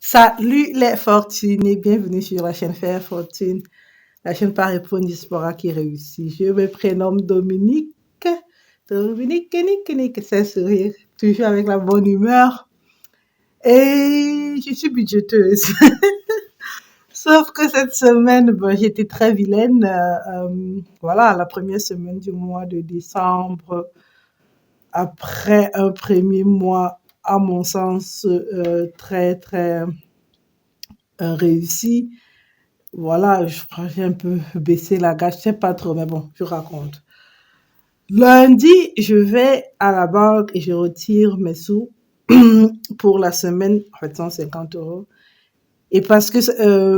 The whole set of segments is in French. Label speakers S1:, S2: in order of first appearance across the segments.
S1: Salut les fortunés, bienvenue sur la chaîne Faire Fortune, la chaîne par répondre diaspora qui réussit. Je me prénomme Dominique. Dominique, Nick, c'est sourire, toujours avec la bonne humeur. Et je suis budgéteuse. Sauf que cette semaine, j'étais très vilaine. Voilà, la première semaine du mois de décembre, après un premier mois, à mon sens, très réussi. Voilà, j'ai un peu baissé la garde, je sais pas trop, mais bon, je raconte. Lundi, je vais à la banque et je retire mes sous pour la semaine, en fait 150 €. Et parce que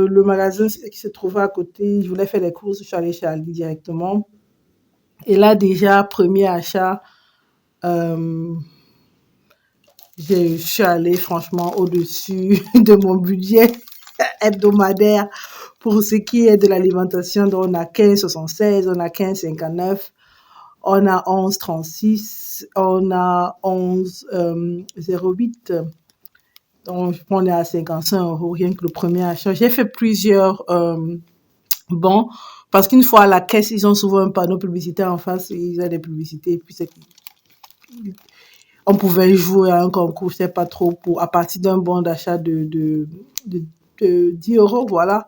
S1: le magasin qui se trouvait à côté, je voulais faire les courses, je suis allée chez Aldi directement. Et là déjà, premier achat, euh, je suis allée franchement au-dessus de mon budget hebdomadaire pour ce qui est de l'alimentation. Donc on a 15,76, on a 15,59, on a 11,36, on a 11,08. Donc on est à 55 € rien que le premier achat. J'ai fait plusieurs bons parce qu'une fois à la caisse, ils ont souvent un panneau publicitaire en face, ils ont des publicités et puis on pouvait jouer à un concours, je sais pas trop, pour à partir d'un bon d'achat de 10 €, voilà.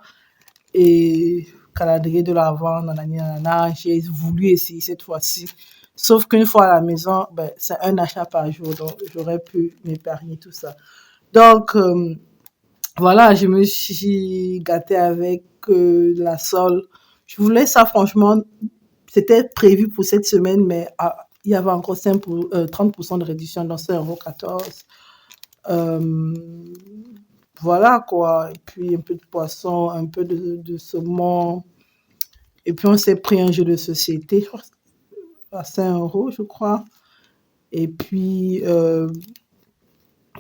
S1: Et calendrier de l'Avent, nanana, j'ai voulu essayer cette fois-ci. Sauf qu'une fois à la maison, c'est un achat par jour, donc j'aurais pu m'épargner tout ça. Donc, voilà, je me suis gâtée avec la solde. Je voulais ça, franchement, c'était prévu pour cette semaine, mais il y avait encore 30% de réduction dans 5,14 €. Voilà quoi. Et puis un peu de poisson, un peu de saumon. Et puis on s'est pris un jeu de société à 5 € je crois. Et puis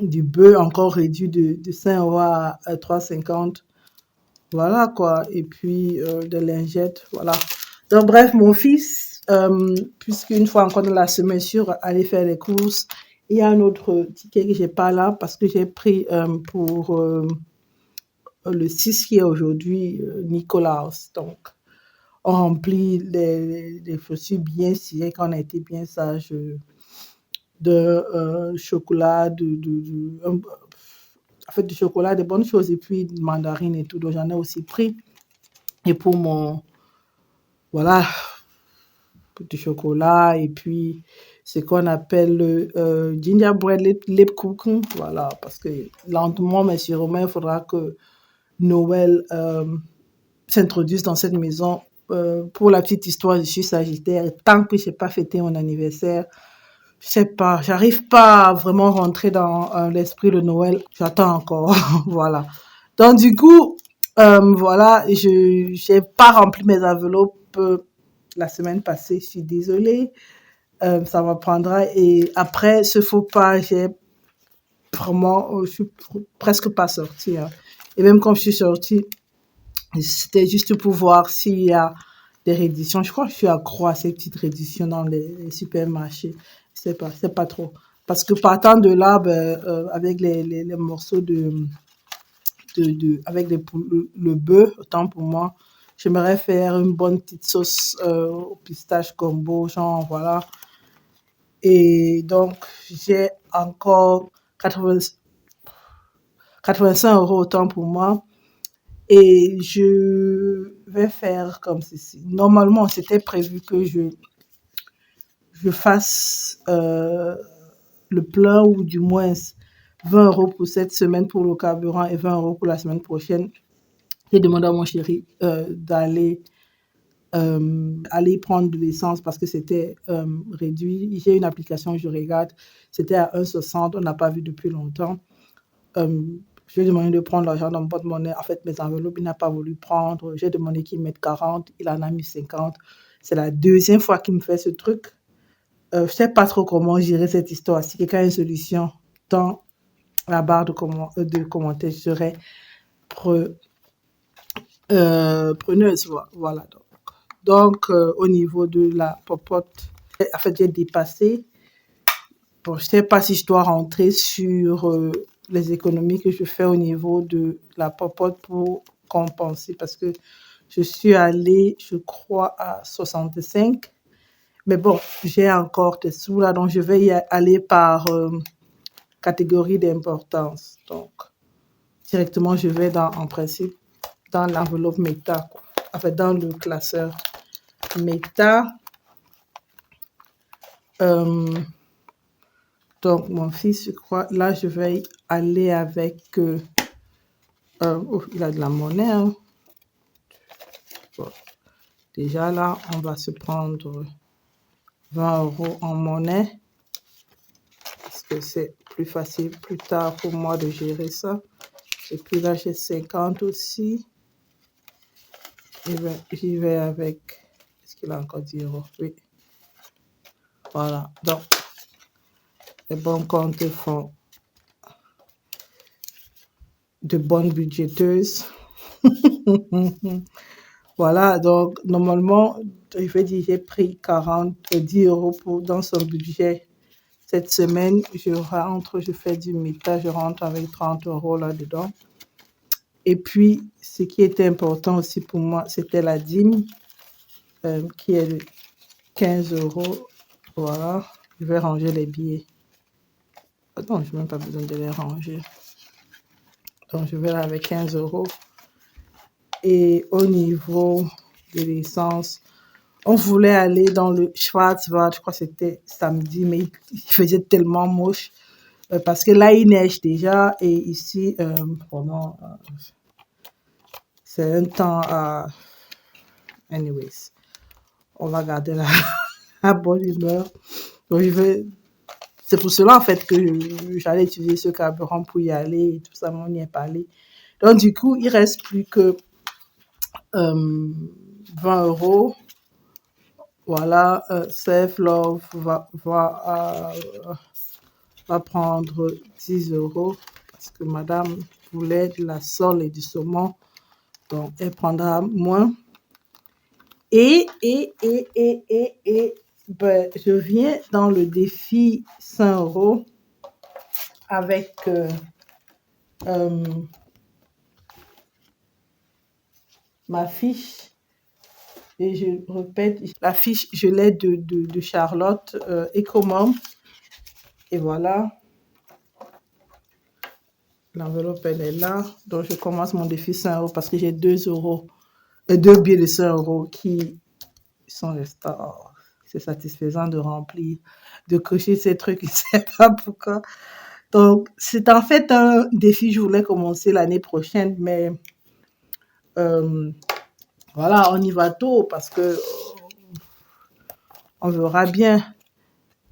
S1: du bœuf encore réduit de 5 € à 3,50 €. Voilà quoi. Et puis des lingettes, voilà. Donc bref, mon fils, puisqu'une fois encore dans la semaine sur aller faire les courses, il y a un autre ticket que j'ai pas là parce que j'ai pris pour le 6 qui est aujourd'hui Nicolas. Donc on remplit les chaussures bien sciées quand on a été bien sage de chocolat, en fait, du chocolat, des bonnes choses et puis de mandarine et tout. Donc j'en ai aussi pris. Et pour mon, voilà, du chocolat et puis ce qu'on appelle le gingerbread Lebkuchen, voilà, parce que lentement mais sûrement il faudra que Noël s'introduise dans cette maison. Pour la petite histoire, je suis Sagittaire et tant que je n'ai pas fêté mon anniversaire, je sais pas, j'arrive pas à vraiment rentrer dans l'esprit de Noël. J'attends encore, voilà. Donc du coup, voilà, je j'ai pas rempli mes enveloppes la semaine passée. Je suis désolée, ça m'apprendra. Et après ce faux pas, j'ai vraiment, je suis presque pas sortie, hein. Et même quand je suis sortie, c'était juste pour voir s'il y a des réductions. Je crois que je suis accro à ces petites réductions dans les supermarchés. C'est pas trop. Parce que partant de là, avec les morceaux avec le bœuf, autant pour moi, j'aimerais faire une bonne petite sauce au pistache combo, genre, voilà. Et donc, j'ai encore 80, 85 € autant pour moi. Et je vais faire comme ceci. Normalement, c'était prévu que je fasse le plein ou du moins 20 € pour cette semaine pour le carburant et 20 € pour la semaine prochaine. J'ai demandé à mon chéri d'aller aller prendre de l'essence parce que c'était réduit. J'ai une application, je regarde, c'était à 1,60, on n'a pas vu depuis longtemps. Je lui ai demandé de prendre l'argent dans mon porte-monnaie. En fait, mes enveloppes, il n'a pas voulu prendre. J'ai demandé qu'il mette 40, il en a mis 50. C'est la deuxième fois qu'il me fait ce truc. Je ne sais pas trop comment gérer cette histoire. Si quelqu'un a une solution dans la barre de commentaires, je serais preneuse. Voilà. Donc au niveau de la popote, en fait, j'ai dépassé. Bon, je ne sais pas si je dois rentrer sur les économies que je fais au niveau de la popote pour compenser parce que je suis allée, je crois, à 65. Mais bon, j'ai encore des sous là, donc je vais y aller par catégorie d'importance. Donc, directement, je vais en principe dans l'enveloppe méta, quoi. En fait, dans le classeur méta. Donc, mon fils, je crois, là, je vais aller avec... il a de la monnaie. Hein. Bon. Déjà, là, on va se prendre 20 € en monnaie. Parce que c'est plus facile plus tard pour moi de gérer ça. Et puis là, j'ai 50 aussi. J'y vais avec... Est-ce qu'il a encore 10 €? Oui. Voilà. Donc, les bons comptes font de bonnes budgéteuses. Voilà, donc normalement, je vais dire, j'ai pris 10 € dans son budget. Cette semaine, je fais du méta, je rentre avec 30 € là-dedans. Et puis, ce qui était important aussi pour moi, c'était la dîme, qui est de 15 €. Voilà, je vais ranger les billets. Non, je n'ai même pas besoin de les ranger. Donc, je vais là avec 15 €. Et au niveau de l'essence, on voulait aller dans le Schwarzwald, je crois que c'était samedi, mais il faisait tellement moche. Parce que là, il neige déjà. Et ici, vraiment, c'est un temps à... Anyways, on va garder la bonne humeur. Donc, c'est pour cela, en fait, que j'allais utiliser ce carburant pour y aller et tout ça, mais on n'y est pas allé. Donc, du coup, il reste plus que 20 €. Voilà, Safe Love va prendre 10 € parce que madame voulait de la sole et du saumon. Donc, elle prendra moins. Et ben, je viens dans le défi 100 € avec ma fiche. Et je répète, la fiche, je l'ai de Charlotte, Ecomom. Et voilà. L'enveloppe, elle est là. Donc, je commence mon défi 100 € parce que j'ai 2 € et 2 billets de 100 € qui sont restés. Oh, c'est satisfaisant de remplir, de cocher ces trucs, je ne sais pas pourquoi. Donc, c'est en fait un défi que je voulais commencer l'année prochaine, mais voilà, on y va tôt parce que on verra bien.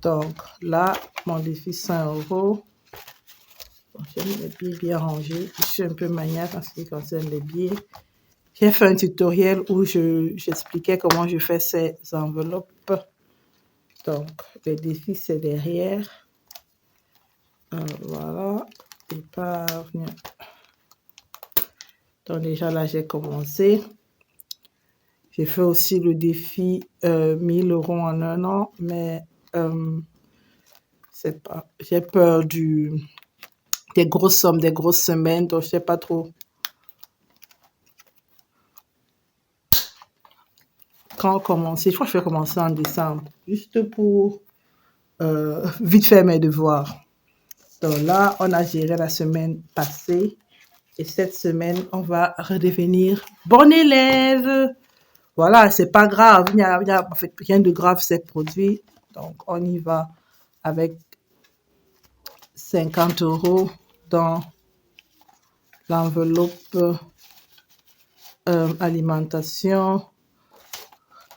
S1: Donc, là, mon défi 100 €. J'ai mis les billets bien rangés. Je suis un peu maniaque en ce qui concerne les billets. J'ai fait un tutoriel où j'expliquais comment je fais ces enveloppes. Donc, les défis, c'est derrière. Voilà. Épargne. Donc, déjà là, j'ai commencé. J'ai fait aussi le défi 1000 € en un an, mais c'est pas. J'ai peur des grosses sommes, des grosses semaines, donc je ne sais pas trop. Quand commencer, je crois que je vais commencer en décembre, juste pour vite faire mes devoirs. Donc là, on a géré la semaine passée et cette semaine, on va redevenir bon élève. Voilà, c'est pas grave, il y a en fait, rien de grave s'est produit. Donc, on y va avec 50 € dans l'enveloppe alimentation,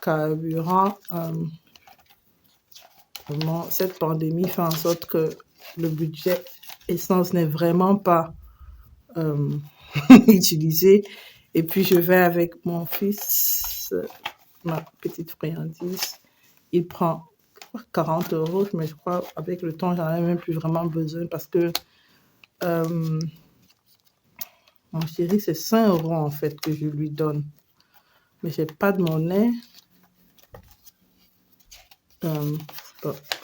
S1: carburant. Vraiment, cette pandémie fait en sorte que le budget essence n'est vraiment pas utilisé. Et puis, je vais avec mon fils, ma petite friandise. Il prend 40 €, mais je crois avec le temps, j'en ai même plus vraiment besoin parce que mon chéri, c'est 5 € en fait que je lui donne. Mais j'ai pas de monnaie.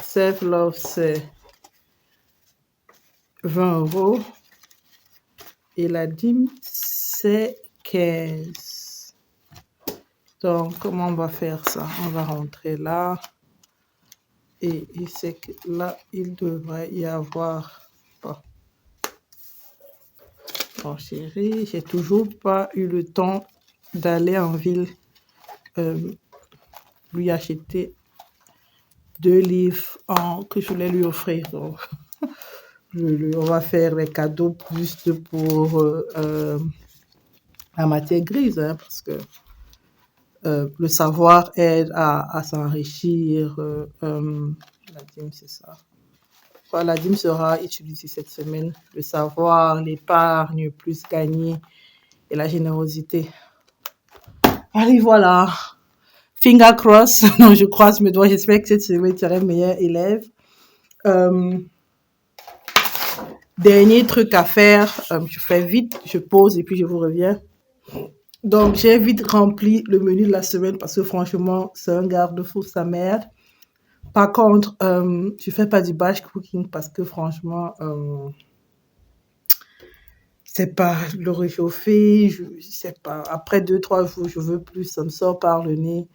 S1: Self Love, c'est 20 €. Et la dîme, c'est 15. Donc, comment on va faire ça? On va rentrer là. Et c'est que là, il devrait y avoir... Bon, bon chérie, j'ai toujours pas eu le temps d'aller en ville lui acheter 2 livres que je voulais lui offrir. Donc, on va faire les cadeaux juste pour la matière grise, hein, parce que le savoir aide à s'enrichir. La dîme, c'est ça. La dîme sera utilisée cette semaine. Le savoir, l'épargne, plus gagner et la générosité. Allez, voilà. Finger cross. Non, je croise mes doigts. J'espère que cette semaine, tu seras meilleur élève. Dernier truc à faire. Je fais vite, je pose et puis je vous reviens. Donc, j'ai vite rempli le menu de la semaine parce que franchement, c'est un garde-fou, sa mère. Par contre, je fais pas du batch cooking parce que franchement, c'est pas le réchauffer, je sais pas. Après 2-3 jours, je veux plus, ça me sort par le nez.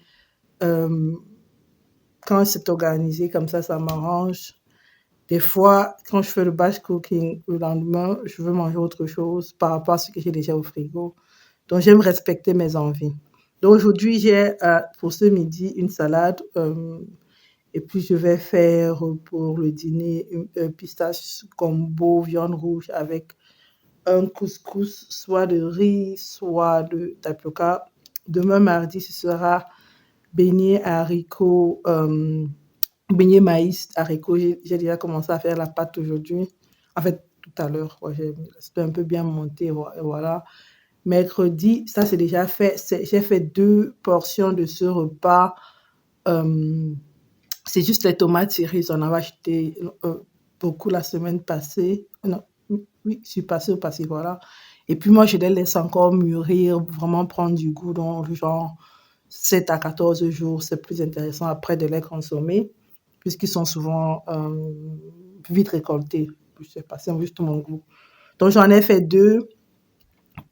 S1: Quand c'est organisé comme ça m'arrange. Des fois, quand je fais le batch cooking, le lendemain, je veux manger autre chose par rapport à ce que j'ai déjà au frigo. Donc, j'aime respecter mes envies. Donc, aujourd'hui, j'ai pour ce midi une salade. Et puis, je vais faire pour le dîner un pistache combo viande rouge avec un couscous, soit de riz, soit de tapioca. Demain, mardi, ce sera beignet haricots, beignet maïs, haricots. J'ai déjà commencé à faire la pâte aujourd'hui. En fait, tout à l'heure, c'était un peu bien monté, et voilà. Mercredi, ça c'est déjà fait. J'ai fait 2 portions de ce repas. C'est juste les tomates cerises. On avait acheté beaucoup la semaine passée. Non, oui, je suis passée au passé, voilà. Et puis moi, je les laisse encore mûrir, vraiment prendre du goût dans le genre 7 à 14 jours. C'est plus intéressant après de les consommer, puisqu'ils sont souvent vite récoltés. Je sais pas, c'est juste mon goût. Donc, j'en ai fait 2.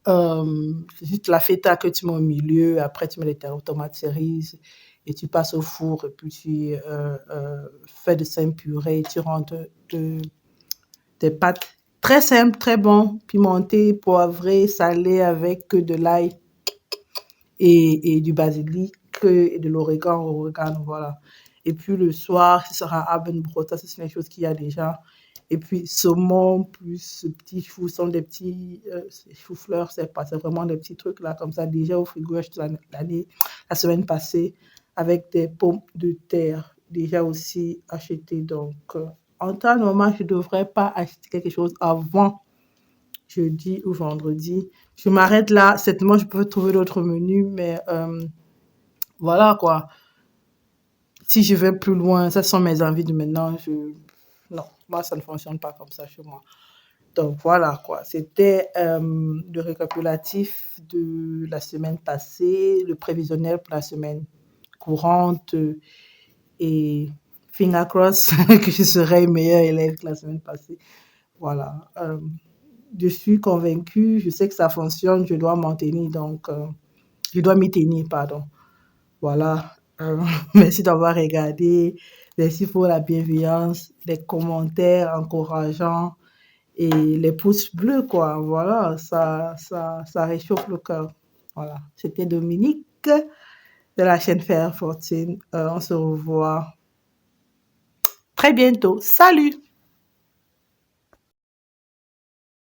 S1: C'est juste la feta que tu mets au milieu. Après, tu mets les tomates cerises et tu passes au four. Et puis, tu fais de simples purées. Tu rentres des pâtes très simples, très bon, pimentées, poivrées, salées avec de l'ail et du basilic et de l'origan, voilà. Et puis, le soir, ce sera Abendbrot. Ça, c'est une chose qu'il y a déjà. Et puis, saumon plus petits choux, sont des petits choux-fleurs, c'est vraiment des petits trucs là, comme ça, déjà au frigo, la semaine passée, avec des pommes de terre, déjà aussi achetées. Donc, en temps normal, je ne devrais pas acheter quelque chose avant jeudi ou vendredi. Je m'arrête là. Certainement, je peux trouver d'autres menus, mais voilà quoi. Si je vais plus loin, ça sont mes envies de maintenant. Non, moi, ça ne fonctionne pas comme ça chez moi. Donc voilà quoi, c'était le récapitulatif de la semaine passée, le prévisionnel pour la semaine courante et finger cross que je serai meilleur élève que la semaine passée. Voilà. Je suis convaincue, je sais que ça fonctionne, je dois m'en tenir, donc je dois m'y tenir, pardon. Voilà. Merci d'avoir regardé. Merci pour la bienveillance, les commentaires encourageants et les pouces bleus, quoi. Voilà, ça réchauffe le cœur. Voilà. C'était Dominique de la chaîne Faire Fortune. On se revoit très bientôt. Salut!